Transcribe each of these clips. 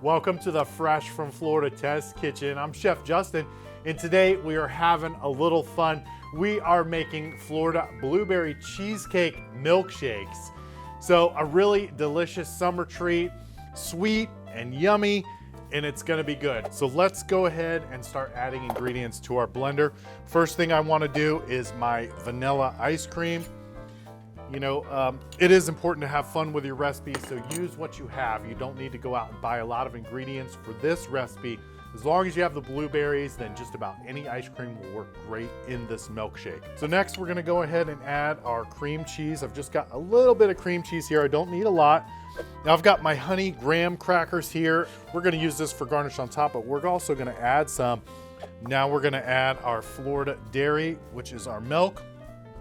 Welcome to the Fresh from Florida Test Kitchen. I'm Chef Justin, and today we are having a little fun. We are making Florida blueberry cheesecake milkshakes. So a really delicious summer treat, sweet and yummy, and it's gonna be good. So let's go ahead and start adding ingredients to our blender. First thing I wanna do is my vanilla ice cream. You know, it is important to have fun with your recipes, so use what you have. You don't need to go out and buy a lot of ingredients for this recipe. As long as you have the blueberries, then just about any ice cream will work great in this milkshake. So next we're gonna go ahead and add our cream cheese. I've just got a little bit of cream cheese here. I don't need a lot. Now I've got my honey graham crackers here. We're gonna use this for garnish on top, but we're also gonna add some. Now we're gonna add our Florida dairy, which is our milk.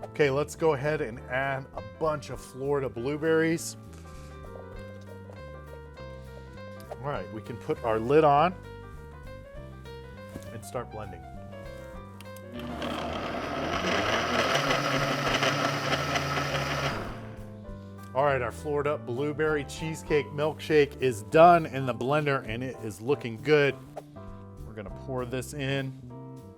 Okay, let's go ahead and add a bunch of Florida blueberries. All right, we can put our lid on and start blending. All right, our Florida blueberry cheesecake milkshake is done in the blender and it is looking good. We're gonna pour this in.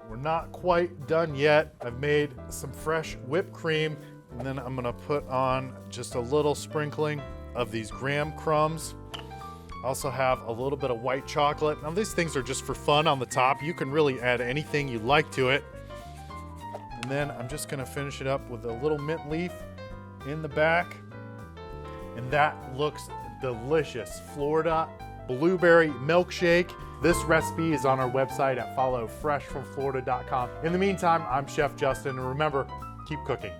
We're not quite done yet. I've made some fresh whipped cream, and then I'm gonna put on just a little sprinkling of these graham crumbs. I also have a little bit of white chocolate. Now these things are just for fun on the top. You can really add anything you like to it. And then I'm just gonna finish it up with a little mint leaf in the back. And that looks delicious. Florida blueberry milkshake. This recipe is on our website at followfreshfromflorida.com. In the meantime, I'm Chef Justin, and remember, keep cooking.